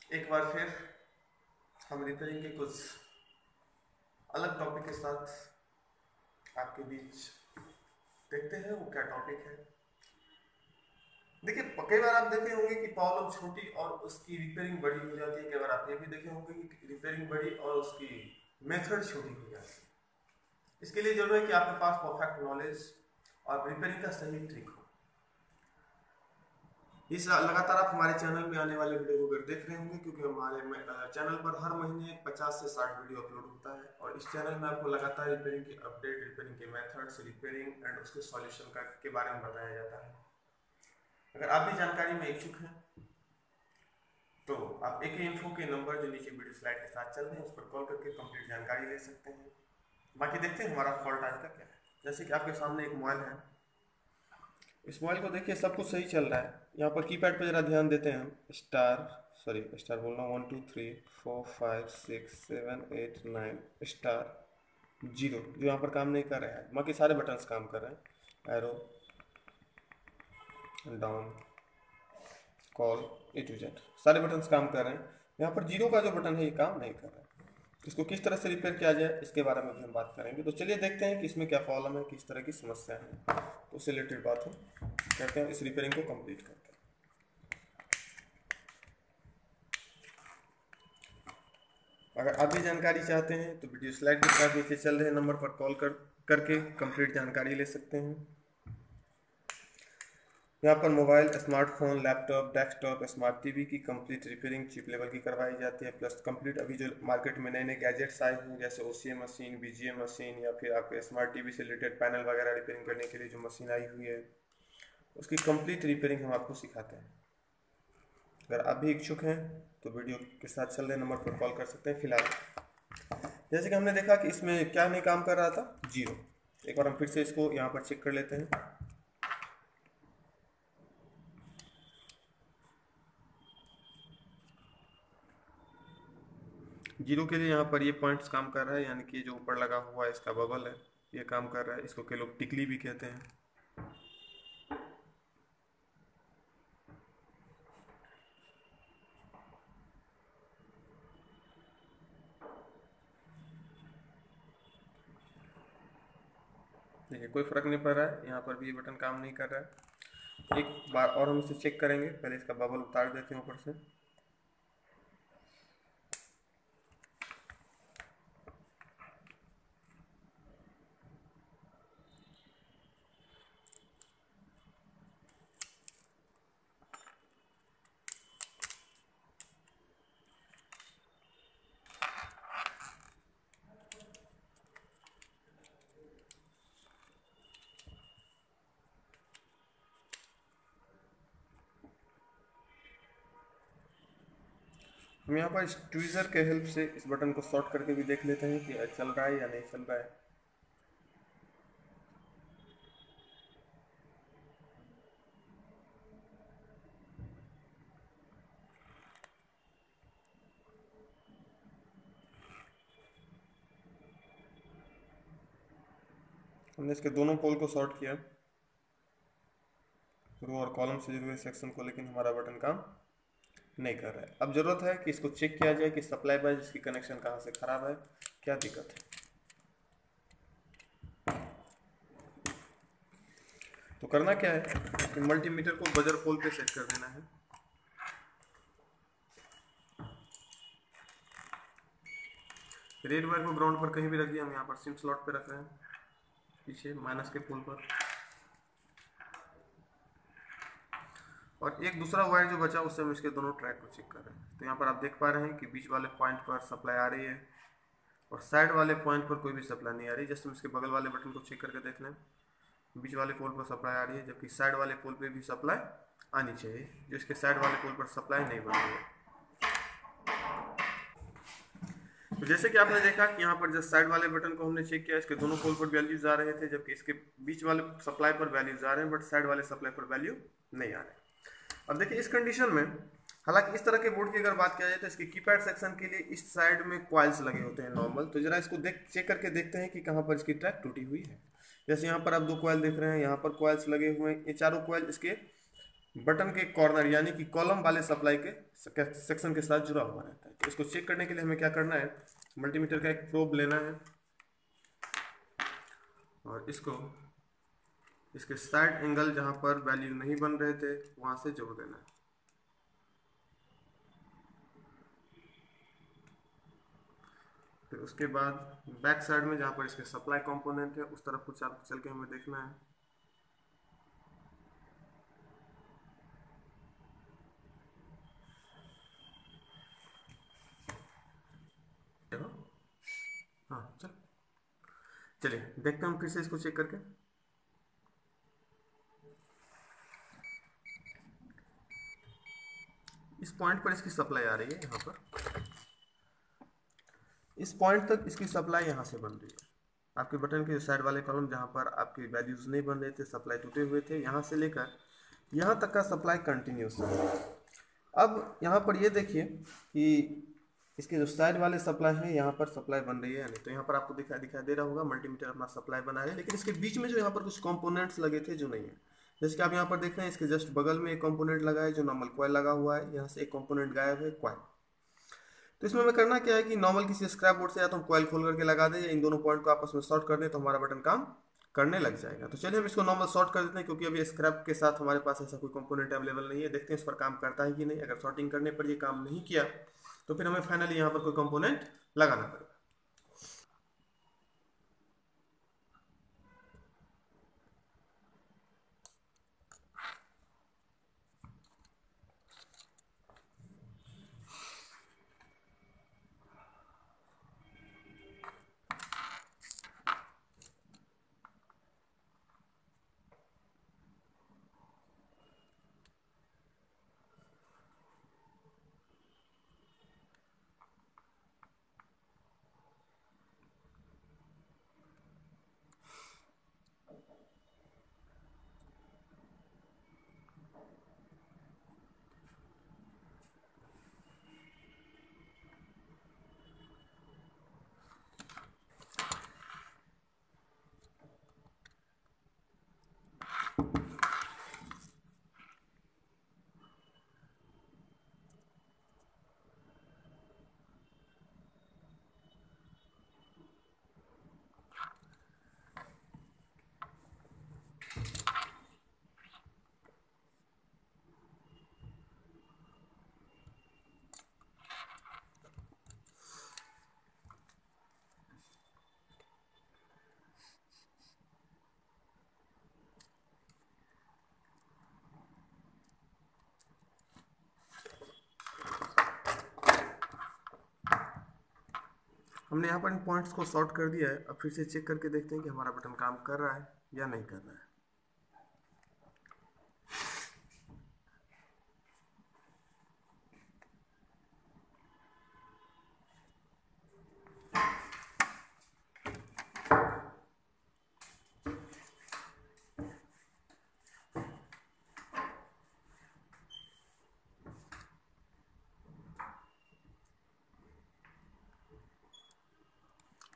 एक बार फिर हम रिपेयरिंग के कुछ अलग टॉपिक के साथ आपके बीच देखते हैं वो क्या टॉपिक है। देखिए, कई बार आप देखे होंगे कि प्रॉब्लम छोटी और उसकी रिपेयरिंग बड़ी हो जाती है। कई बार आप ये भी देखे होंगे कि रिपेयरिंग बड़ी और उसकी मेथड छोटी हो जाती है। इसके लिए जरूरी है कि आपके पास परफेक्ट नॉलेज और रिपेयरिंग का सही ट्रिक हो। इस लगातार आप हमारे चैनल में आने वाले वीडियो को अगर देख रहे होंगे, क्योंकि हमारे चैनल पर हर महीने 50 से 60 वीडियो अपलोड होता है और इस चैनल में आपको लगातार रिपेयरिंग की अपडेट, रिपेयरिंग के मेथड्स, रिपेयरिंग एंड उसके सॉल्यूशन का के बारे में बताया जाता है। अगर आप भी जानकारी में इच्छुक हैं तो आप एक ही इन्फो के नंबर जो नीचे वीडियो स्लाइड के साथ चल रहे हैं उस पर कॉल करके कंप्लीट जानकारी ले सकते हैं। बाकी देखते हैं हमारा फॉल्ट आज का क्या है। जैसे कि आपके सामने एक मोबाइल है, इस मोबाइल को देखिए सब कुछ सही चल रहा है। यहाँ पर कीपैड पे जरा ध्यान देते हैं हम। स्टार बोल रहा हूँ, 1 2 3 4 5 6 7 8 9 स्टार जीरो जो यहाँ पर काम नहीं कर रहा है। बाकी सारे बटन्स काम कर रहे हैं। Arrow, down, call, A to Z सारे बटन्स काम कर रहे हैं। यहाँ पर जीरो का जो बटन है ये काम नहीं कर रहा है। इसको किस तरह से रिपेयर किया जाए इसके बारे में भी हम बात करेंगे। तो चलिए देखते हैं कि इसमें क्या प्रॉब्लम है, किस तरह की समस्या है। तो उससे रिलेटेड बात हम करते हैं, इस रिपेयरिंग को कंप्लीट करते हैं। अगर आप भी जानकारी चाहते हैं तो वीडियो स्लाइड के साथ नीचे चल रहे नंबर पर कॉल करके कंप्लीट जानकारी ले सकते हैं। यहाँ पर mobile, smartphone, laptop, desktop, smart TV की कंप्लीट रिपेयरिंग चिप लेवल की करवाई जाती है। प्लस कंप्लीट अभी जो मार्केट में नए नए गैजेट्स आए हैं जैसे ओसीए मशीन, बीजीए मशीन या फिर आपके स्मार्ट टीवी से रिलेटेड पैनल वगैरह रिपेयरिंग करने के लिए जो मशीन आई हुई है उसकी कंप्लीट रिपेयरिंग हम आपको सिखाते हैं। अगर आप भी इच्छुक हैं तो वीडियो के साथ चल रहे नंबर पर कॉल कर सकते हैं। फिलहाल जैसे कि हमने देखा कि इसमें क्या नहीं काम कर रहा था, जीरो। एक बार हम फिर से इसको यहाँ पर चेक कर लेते हैं। जीरो के लिए यहाँ पर ये पॉइंट्स काम कर रहा है, यानी कि जो ऊपर लगा हुआ है इसका बबल है ये काम कर रहा है। इसको के लोग टिकली भी कहते हैं। देखिए कोई फर्क नहीं पड़ रहा है, यहाँ पर भी ये बटन काम नहीं कर रहा है। एक बार और हम इसे चेक करेंगे। पहले इसका बबल उतार देते हैं ऊपर से। हम यहाँ पर इस ट्वीज़र के हेल्प से इस बटन को शॉर्ट करके भी देख लेते हैं कि चल रहा है या नहीं चल रहा है। हमने इसके दोनों पोल को शॉर्ट किया, रो और कॉलम से जुड़े हुए सेक्शन को, लेकिन हमारा बटन काम नहीं कर रहा है। अब जरूरत है कि इसको चेक किया जाए कि सप्लाई बाय जिसकी कनेक्शन कहाँ से खराब है, क्या दिक्कत है। तो करना क्या है कि मल्टीमीटर को बजर पोल पे सेट कर देना है। रेड वायर को ग्राउंड पर कहीं भी रख दिया, हम यहाँ पर सिम स्लॉट पे रख रहे हैं पीछे माइनस के पोल पर। और एक दूसरा वायर जो बचा उससे हम इसके दोनों ट्रैक को चेक कर रहे हैं। तो यहाँ पर आप देख पा रहे हैं कि बीच वाले पॉइंट पर सप्लाई आ रही है और साइड वाले पॉइंट पर कोई भी सप्लाई नहीं आ रही। जस्ट हम इसके बगल वाले बटन को चेक करके देख लें, बीच वाले पोल पर सप्लाई आ रही है, जबकि साइड वाले पोल पे भी सप्लाई आनी चाहिए, जो इसके साइड वाले पोल पर सप्लाई नहीं बन रही है। तो जैसे कि आपने देखा कि यहाँ पर जब साइड वाले बटन को हमने चेक किया, इसके दोनों पोल पर वैल्यूज आ रहे थे, जबकि इसके बीच वाले सप्लाई पर वैल्यूज आ रहे हैं, बट साइड वाले सप्लाई पर वैल्यू नहीं आ रहे। अब देखिए इस कंडीशन में, हालांकि इस तरह के बोर्ड की अगर बात किया जाए तो इसके कीपैड सेक्शन के लिए इस साइड में कॉइल्स लगे होते हैं नॉर्मल। तो जरा इसको चेक करके देखते हैं कि कहाँ पर इसकी ट्रैक टूटी हुई है। जैसे यहाँ पर आप दो कॉइल देख रहे हैं, यहाँ पर कॉइल्स लगे हुए हैं। ये चारों कॉइल इसके बटन के कॉर्नर यानी कि कॉलम वाले सप्लाई के सेक्शन के साथ जुड़ा हुआ रहता है। तो इसको चेक करने के लिए हमें क्या करना है, मल्टीमीटर का एक प्रोब लेना है और इसको इसके साइड एंगल जहां पर वैल्यू नहीं बन रहे थे वहां से जोड़ देना है। फिर उसके बाद बैक साइड में जहां पर इसके सप्लाई कंपोनेंट है उस तरफ कुछ चल के हमें देखना है। देखो, हाँ चलिए देखते हैं हम फिर से इसको चेक करके। इस पॉइंट पर इसकी सप्लाई आ रही है, यहाँ पर इस पॉइंट तक इसकी सप्लाई यहाँ से बन रही है। आपके बटन के साइड वाले कॉलम जहाँ पर आपके वैल्यूज नहीं बन रहे थे, सप्लाई टूटे हुए थे, यहाँ से लेकर यहाँ तक का सप्लाई कंटिन्यूस है। अब यहाँ पर ये देखिए कि इसके जो साइड वाले सप्लाई है यहाँ पर सप्लाई बन रही है या नहीं। तो यहाँ पर आपको दिखाई दे रहा होगा मल्टीमीटर अपना सप्लाई बना रहे हैं, लेकिन इसके बीच में जो यहाँ पर कुछ कंपोनेंट्स लगे थे जो नहीं है। जैसे कि आप यहाँ पर देख रहे हैं इसके जस्ट बगल में एक कंपोनेंट लगा है जो नॉर्मल कॉइल लगा हुआ है, यहाँ से एक कंपोनेंट गायब है, कॉइल। तो इसमें हमें करना क्या है कि नॉर्मल किसी स्क्रैप बोर्ड से या तो हम कॉइल खोल करके लगा दें या इन दोनों पॉइंट को आपस में शॉर्ट कर दें तो हमारा बटन काम करने लग जाएगा। तो चलिए हम इसको नॉर्मल शॉर्ट कर देते हैं, क्योंकि अभी स्क्रैप के साथ हमारे पास ऐसा कोई कंपोनेंट अवेलेबल नहीं है। देखते हैं इस पर काम करता है कि नहीं। अगर शॉर्टिंग करने पर ये काम नहीं किया तो फिर हमें फाइनली यहाँ पर कोई कंपोनेंट लगाना पड़ेगा। हमने यहाँ पर इन पॉइंट्स को शॉर्ट कर दिया है। अब फिर से चेक करके देखते हैं कि हमारा बटन काम कर रहा है या नहीं कर रहा है।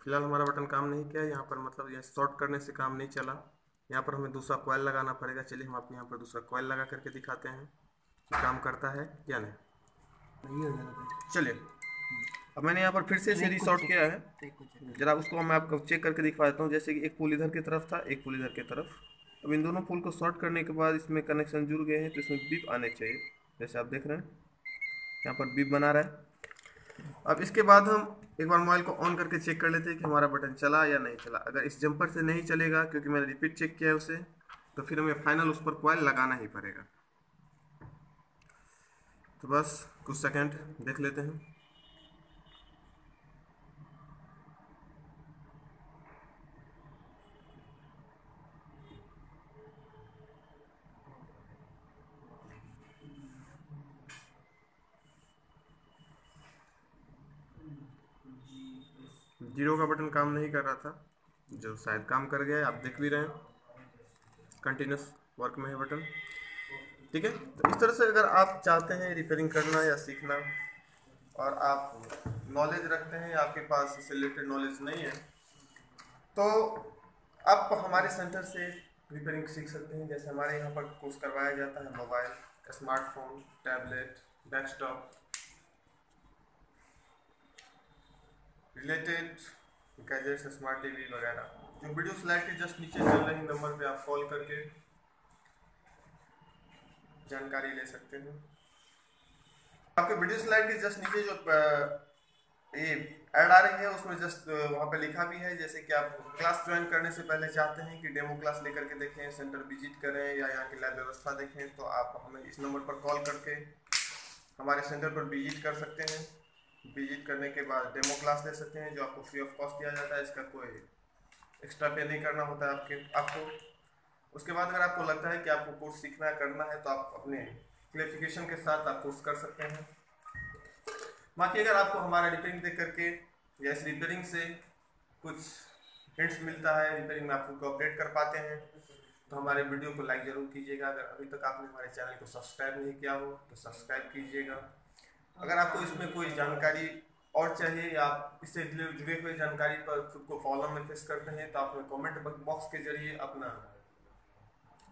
फिलहाल हमारा बटन काम नहीं किया यहाँ पर, मतलब यह शॉर्ट करने से काम नहीं चला। यहाँ पर हमें दूसरा कॉइल लगाना पड़ेगा। चलिए हम आपको यहाँ पर दूसरा कॉइल लगा करके दिखाते हैं कि काम करता है या नहीं। चलिए अब मैंने यहाँ पर फिर से इसे रीशॉर्ट किया है। जरा उसको मैं आपको चेक करके दिखा देता हूँ। जैसे कि एक पुल इधर की तरफ था, एक पुल इधर की तरफ। अब इन दोनों पुल को शॉर्ट करने के बाद इसमें कनेक्शन जुड़ गए हैं, तो इसमें बीप आने चाहिए। जैसे आप देख रहे हैं यहाँ पर बीप बना रहा है। अब इसके बाद हम एक बार मोबाइल को ऑन करके चेक कर लेते हैं कि हमारा बटन चला या नहीं चला। अगर इस जंपर से नहीं चलेगा, क्योंकि मैंने रिपीट चेक किया है उसे, तो फिर हमें फाइनल उस पर कॉइल लगाना ही पड़ेगा। तो बस कुछ सेकंड देख लेते हैं। जीरो का बटन काम नहीं कर रहा था, जो शायद काम कर गया है। आप देख भी रहे हैं कंटिन्यूस वर्क में है बटन। ठीक है, तो इस तरह से अगर आप चाहते हैं रिपेयरिंग करना या सीखना और आप नॉलेज रखते हैं या आपके पास इससे रिलेटेड नॉलेज नहीं है, तो आप हमारे सेंटर से रिपेयरिंग सीख सकते हैं। जैसे हमारे यहाँ पर कोर्स करवाया जाता है mobile, smartphone, tablet, desktop related gadgets, smart TV वगैरह, जो वीडियो स्लाइड के जस्ट नीचे चल रही नंबर पे आप कॉल करके जानकारी ले सकते हैं। आपके वीडियो स्लाइड के जस्ट नीचे जो ये ऐड आ रही है उसमें जस्ट वहाँ पे लिखा भी है, जैसे कि आप क्लास ज्वाइन करने से पहले चाहते हैं कि डेमो क्लास लेकर के देखें, सेंटर विजिट करें या यहाँ की लैब व्यवस्था देखें, तो आप हमें इस नंबर पर कॉल करके हमारे सेंटर पर विजिट कर सकते हैं। विजिट करने के बाद डेमो क्लास ले सकते हैं, जो आपको फ्री ऑफ कॉस्ट दिया जाता है। इसका कोई एक्स्ट्रा पे नहीं करना होता है आपको। उसके बाद अगर आपको लगता है कि आपको कोर्स सीखना करना है तो आप अपने क्लेरिफिकेशन के साथ आप कोर्स कर सकते हैं। बाकी अगर आपको हमारा रिपेयरिंग देख करके या इस रिपेयरिंग से कुछ हिंट्स मिलता है, रिपेयरिंग में आपको कोऑपरेट कर पाते हैं, तो हमारे वीडियो को लाइक ज़रूर कीजिएगा। अगर अभी तक आपने हमारे चैनल को सब्सक्राइब नहीं किया हो तो सब्सक्राइब कीजिएगा। अगर आपको इसमें कोई जानकारी और चाहिए या आप इससे जुड़े हुए जानकारी पर खुद को प्रॉब्लम में फेस करते हैं तो आप हमें कमेंट बॉक्स के जरिए अपना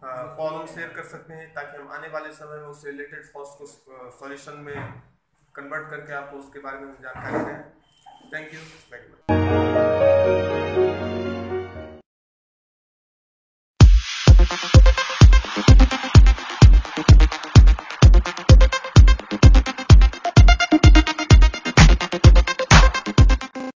प्रॉब्लम शेयर कर सकते हैं, ताकि हम आने वाले समय में उससे रिलेटेड फॉल्स को सॉल्यूशन में कन्वर्ट करके आपको उसके बारे में जानकारी दें। Thank you very much.